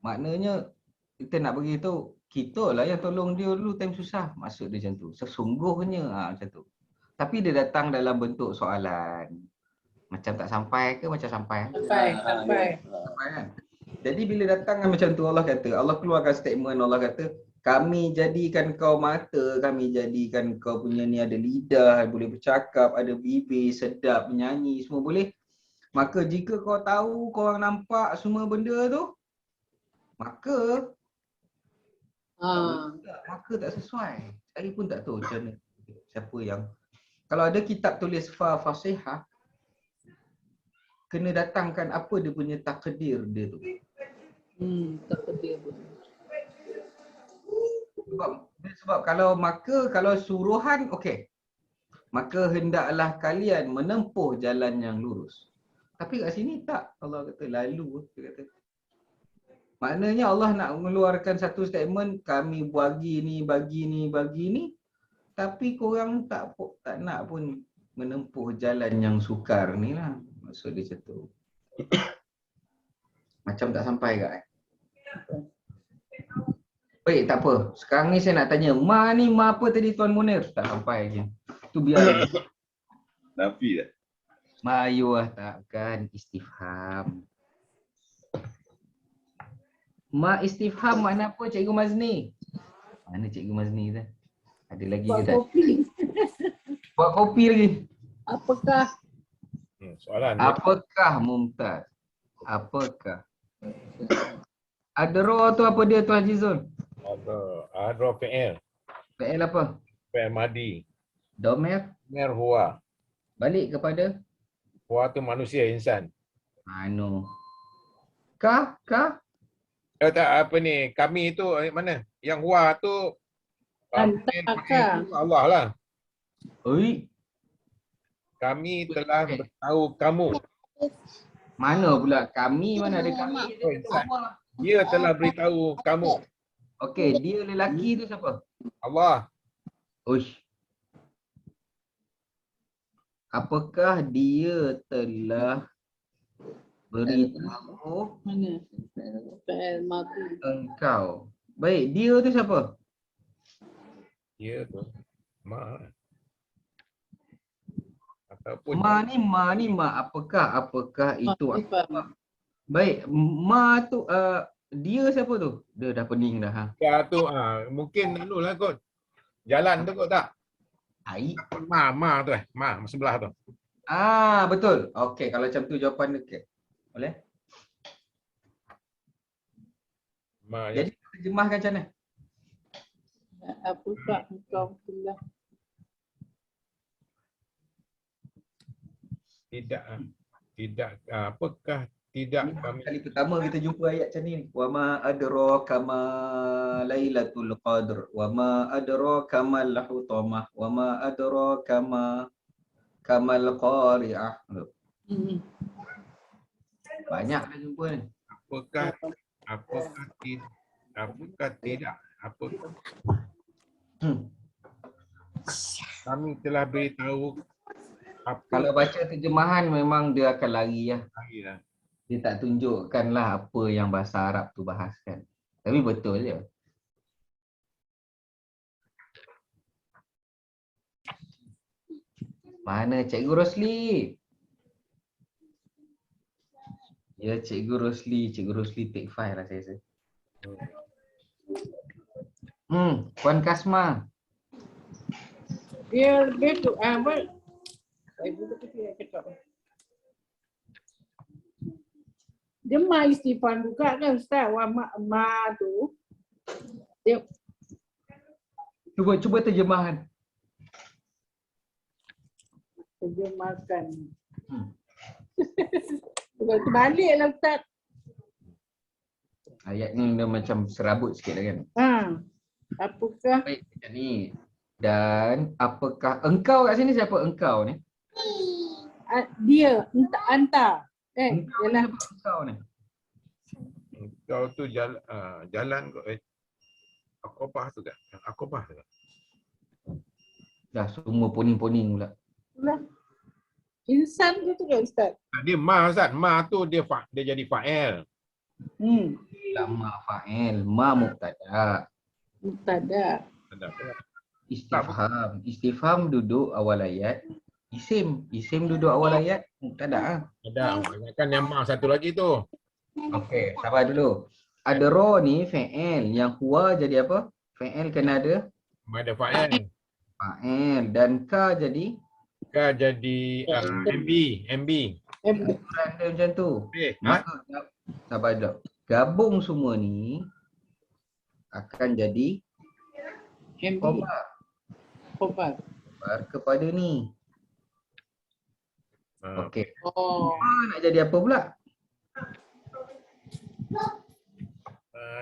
Maknanya kita nak beritahu kita lah yang tolong dia dulu time susah. Maksud dia macam tu. Sesungguhnya macam tu. Tapi dia datang dalam bentuk soalan. Macam tak sampai ke macam sampai? Sampai. Sampai kan? Jadi bila datang kan macam tu Allah kata, Allah keluarkan statement, Allah kata, kami jadikan kau mata, kami jadikan kau punya ni ada lidah, boleh bercakap, ada bibir, sedap, menyanyi, semua boleh. Maka jika kau tahu, kau orang nampak semua benda tu, maka maka tak sesuai. Saya pun tak tahu macam mana. Siapa yang kalau ada kitab tulis fasihah, kena datangkan apa dia punya takdir dia tu. Takdir pun. Sebab kalau suruhan okey. Maka hendaklah kalian menempuh jalan yang lurus. Tapi kat sini tak. Allah kata lalu, dia kata. Maknanya Allah nak mengeluarkan satu statement, kami bagi ni, bagi ni. Tapi korang tak nak pun menempuh jalan yang sukar ni lah. Maksud dia macam tu. Macam tak sampai kat. Baik, tak apa. Sekarang ni saya nak tanya, Ma ni Ma apa tadi Tuan Munir? Tak sampai je. Tu biar. Nafi tak? Ma ayu lah, takkan istifham. Ma istifham makna apa Cikgu Mazni? Mana Cikgu Mazni tu? Ada lagi Buat ke tak? kopi. Buat kopi lagi. Apakah? Soalan. Apakah Mumtaz? Apakah? Adro tu apa dia Tuan Haji Zul? Adro fi'il. Fi'il apa? Fi'il madi. Domer Mer huwa. balik kepada Huwa tu manusia, insan. anu. Kah? Tak, apa ni? Kami tu mana? Yang huwa tu Antakah. Allah lah. Oi, Kami telah beritahu kamu. mana pula kami? Mana ada kami? Oh, insan. Dia telah beritahu kamu. Okey, dia lelaki tu siapa? Allah. Uish. Apakah dia telah beritahu Mana? Fi'il madi. engkau? Baik, dia tu siapa? Dia tu. Ma. Ataupun Ma ni ma. Apakah itu? Makrifah. Baik, ma tu dia siapa tu? Dia dah pening dah ha. dia tu mungkin anu lah kot. Jalan tu kot tak? Ai. Ma tu Ma sebelah tu. Betul. Okey, kalau macam tu jawapan dia okey. Boleh? Ma Jadi terjemahkan macam mana? Apakah engkau telah tidak apakah tidak kami Kali pertama kita jumpa ayat macam ni. Wa ma adraka ma Lailatul Qadr. Wa ma adraka mal hutamah. Wa ma adraka ma kamal qari'ah. Banyak dah jumpa ni. apakah tidak kami telah beritahu apa Kalau baca terjemahan memang dia akan lari lah. lagi lah. Dia tak tunjukkanlah apa yang bahasa Arab tu bahaskan. Tapi betul je. Mana Cikgu Rosli? Ya Cikgu Rosli take 5 lah saya rasa. Puan Kasma. dia tu apa? Saya buka dia cakap. Dia ma istifham juga kan Ustaz? Wa ma tu. Dia Cuba terjemahan. terjemahkan. Terbaliklah Ustaz. Ayat ni dah macam serabut sikit lah kan. Apakah Baik, macam ni. Dan apakah engkau kat sini siapa engkau ni? dia anta Engkau ni ialah siapa engkau ni? Kau tu jalan kau akobah tu kan? Akobah tu kan? Dah semua poning-poning pula. insan tu kan Ustaz? Dia ma Ustaz. Ma tu dia jadi fa'il. Lama fa'il, ma mubtada. Mubtada. Ada apa? Istifham. Istifham duduk awal ayat. Isim duduk awal ayat. Mubtada ah. Ada. Kan yang ma satu lagi tu. Okey, sabar dulu. Adra ni fi'il, yang huwa jadi apa? Fi'il kena ada Ada fa'il. fa'il dan ka jadi Ka jadi MB. MB. ukuran dia macam tu. Okay. Maka sabar dulu. Gabung semua ni akan jadi MB. khabar. Khabar. Khabar kepada ni. Ha. Okey. Oh. Nak jadi apa pula?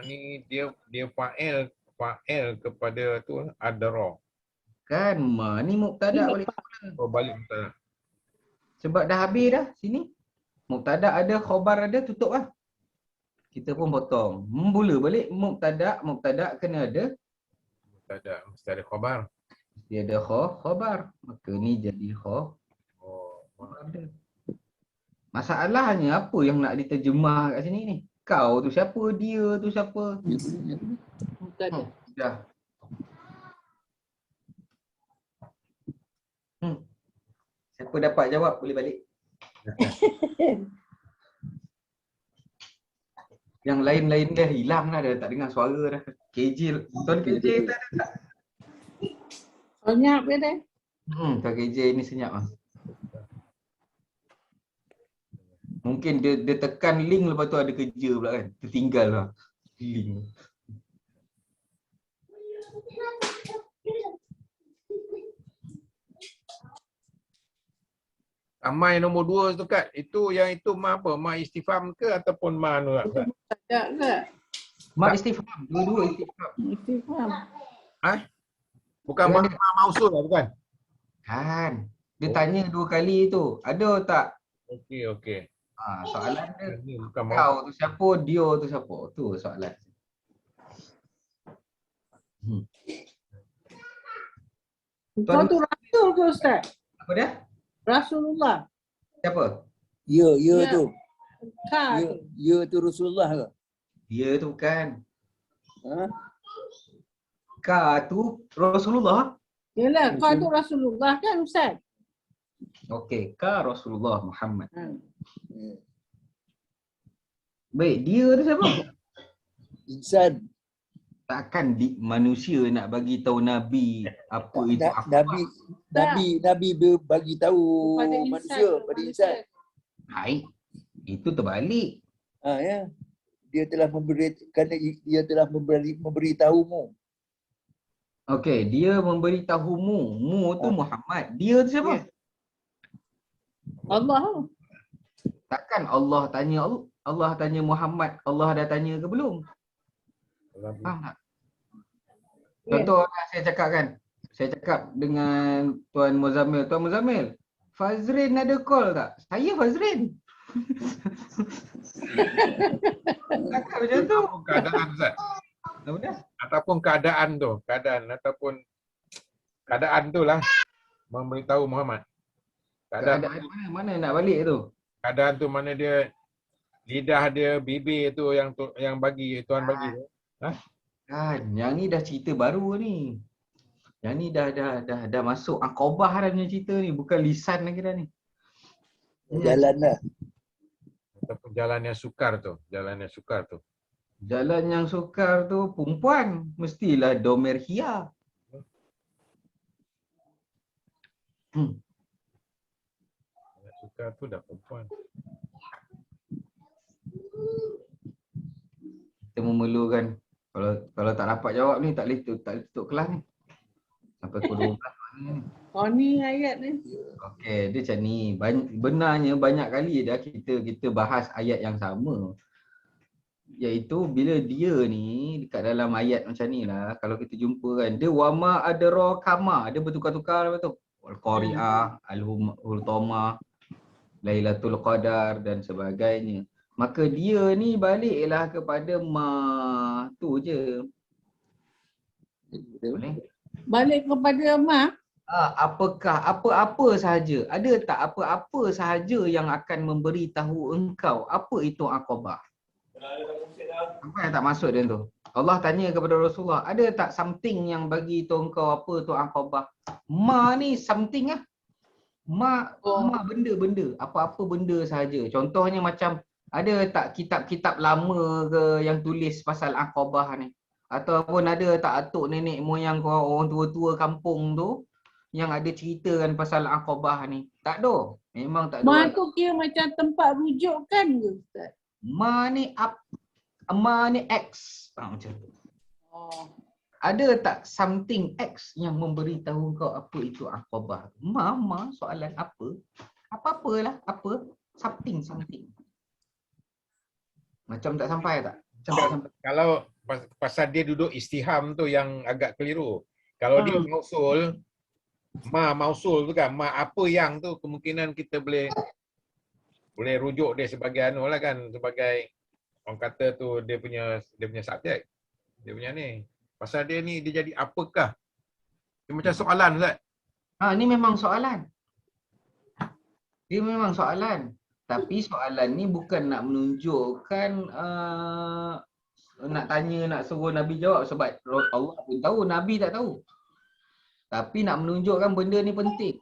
Ni dia fa'il kepada tu adra. Kan ma ni mubtada boleh Oh balik betul. sebab dah habis dah sini. Mubtada ada, khabar ada, tutup lah. Kita pun potong. Mula balik mubtada kena ada, Mesti ada khabar. dia ada khabar. Maka ni jadi Oh. ada. Masalahnya apa yang nak diterjemah kat sini ni? Kau tu siapa? Dia tu siapa? Mubtada. Dah. Siapa dapat jawab boleh balik. Yang lain-lain dah hilang dah, dah tak dengar suara dah. KJ, tuan KJ tak ada tak? Senyap dia dah. Tuan KJ ni senyap ah. Mungkin dia tekan link lepas tu ada kerja pula kan. Tertinggal lah link. Ma yang nombor 2 tu Kat, itu yang itu ma apa? Ma istifham ke ataupun ma anu tak? Mubtada ke? Mak istifham, dua-dua istifham. Istifham. Bukan ma mausul lah bukan? Kan. Dia tanya 2 kali tu. Ada tak? Okey. Soalan dia. Ini bukan mau. Kau tu siapa? Dia tu siapa? Tu soalan. Kau tu Rasul ke Ustaz? Apa dia? Rasulullah. Siapa? Ya Ya. tu. Ka. Ya tu Rasulullah ke? Dia tu bukan. Ha? Ka tu Rasulullah. Yalah, kau tu Rasulullah kan Ustaz? Okey, ka Rasulullah Muhammad. Ya. Baik, dia tu siapa? Insan. Takkan manusia nak bagi tahu Nabi apa itu akhbar. Nabi bagi tahu Pada manusia, pada insan. Hai, itu terbalik. Ya. Dia telah memberitahumu. Okey, dia memberitahumu. Mu tu Muhammad. Dia tu siapa? Allah. Takkan Allah tanya Muhammad, Allah dah tanya ke belum? Faham tak? Contoh saya cakap kan. Saya cakap dengan Tuan Muzammil. Tuan Muzammil, Fazrin ada call tak? Saya Fazrin. Takkan macam tu. Keadaan Ustaz. Apa dia? Ataupun keadaan ataupun keadaan tu lah memberitahu Muhammad. Keadaan mana nak balik tu? Keadaan tu mana dia lidah dia, bibir tu yang bagi Tuhan bagi tu. Kan, yang ni dah cerita baru ni. Yang ni dah masuk Aqabah dah punya cerita ni, bukan lisan lagi dah ni. Jalan lah. Ataupun jalan yang sukar tu. Jalan yang sukar tu perempuan mestilah domerhia. Yang sukar tu dah perempuan. Kita memerlukan, kalau tak dapat jawab ni tak boleh tutup kelas ni. Sampai pukul 12 ni. Oh ni ayat ni. Okey, dia macam ni. Benarnya banyak kali dah kita bahas ayat yang sama. Iaitu bila dia ni dekat dalam ayat macam ni lah, kalau kita jumpa kan, dia wama adra kama, dia bertukar-tukar apa tu? Al-Qari'ah, Al-Hultama, Lailatul Qadar dan sebagainya. Maka dia ni baliklah kepada ma tu je. Boleh? Balik kepada Ma. Apakah apa-apa sahaja? Ada tak apa-apa sahaja yang akan memberitahu engkau apa itu Aqabah? Apa yang tak masuk dia tu? Allah tanya kepada Rasulullah, ada tak something yang bagi tahu engkau apa tu Aqabah? Ma ni something lah. Ma benda-benda, apa-apa benda sahaja. Contohnya macam ada tak kitab-kitab lama ke yang tulis pasal Aqabah ni? Ataupun ada tak atuk nenek moyang kau, orang tua-tua kampung tu yang ada ceritakan pasal Aqabah ni? Tak ada. Memang tak Ma ada. tu kira macam tempat rujukan ke Ustaz? Ma ni X. Macam tu. Oh. Ada tak something X yang memberitahu kau apa itu Aqabah? Ma, soalan apa? Apa-apalah, apa? Something. Macam tak sampai tak? Macam tak sampai. Kalau pasal dia duduk istiham tu yang agak keliru. Kalau dia mausul, mausul tu kan, apa yang tu kemungkinan kita boleh rujuk dia sebagai anu lah kan, sebagai orang kata tu dia punya subjek. Dia punya ni. Pasal dia ni dia jadi apakah? Dia macam soalan Ustaz. Ni memang soalan. Dia memang soalan. Tapi soalan ni bukan nak menunjukkan nak tanya, nak suruh Nabi jawab sebab Allah pun tahu, Nabi tak tahu. Tapi nak menunjukkan benda ni penting.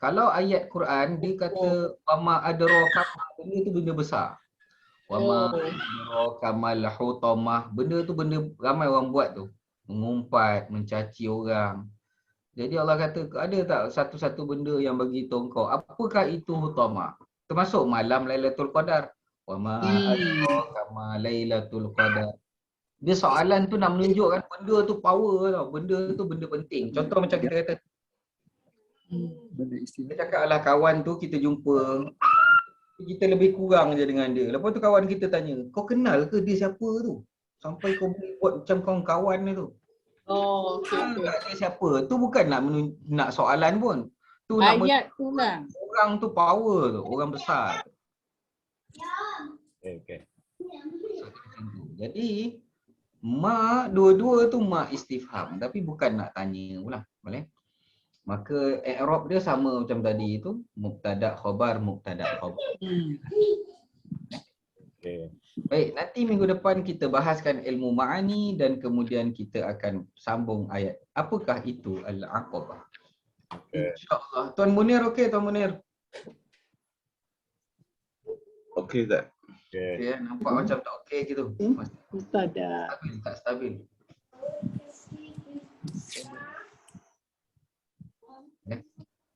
Kalau ayat Quran dia kata wama adraka, benda tu benda besar. Wama adraka mal hutamah, benda tu benda ramai orang buat tu. Mengumpat, mencaci orang. Jadi Allah kata ada tak satu-satu benda yang bagi tahu kau apakah itu hutamah? Termasuk malam Lailatul Qadar. Wa ma adraka ma Lailatul Qadar. Dia soalan tu nak menunjukkan benda tu power tau. Benda tu benda penting. Contoh macam kita kata. Kita cakap lah kawan tu kita jumpa. Kita lebih kurang je dengan dia. Lepas tu kawan kita tanya, kau kenal ke dia siapa tu? Sampai kau boleh buat macam kawan-kawan ni tu. Oh, okey. Dia siapa? Tu bukan nak soalan pun. Tu nak Ayat tu lah. orang tu power tu, orang besar. Okay. Jadi dua-dua tu istifham tapi bukan nak tanya pula, boleh? Maka i'rab dia sama macam tadi tu, mubtada khabar. Okay. Baik, nanti minggu depan kita bahaskan ilmu ma'ani dan kemudian kita akan sambung ayat. Apakah itu al-Aqabah? Okay. InsyaAllah. Tuan Munir okey, Tuan Munir? Okey tak? Okay. Okay, nampak macam tak okey gitu. Ustaz dah. Tak stabil.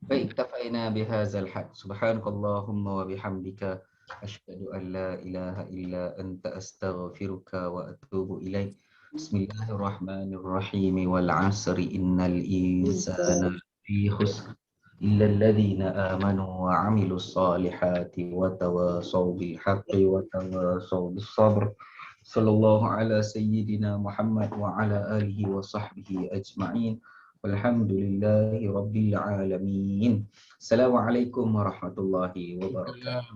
Baik, tafaina bihadzal had. Subhanakallahumma wa bihamdika asyhadu an la ilaha illa anta astaghfiruka wa atubu ilaik. Bismillahirrahmanirrahim. Wal 'asri innal insana fi khusr illa alladhina amanu wa 'amilus solihati wa tawasaw bil haqqi wa tawasaw bis sabr. Sallallahu ala sayyidina Muhammad wa ala alihi wa sahbihi ajma'in. Walhamdulillahi rabbil alamin. Assalamualaikum warahmatullahi wabarakatuh.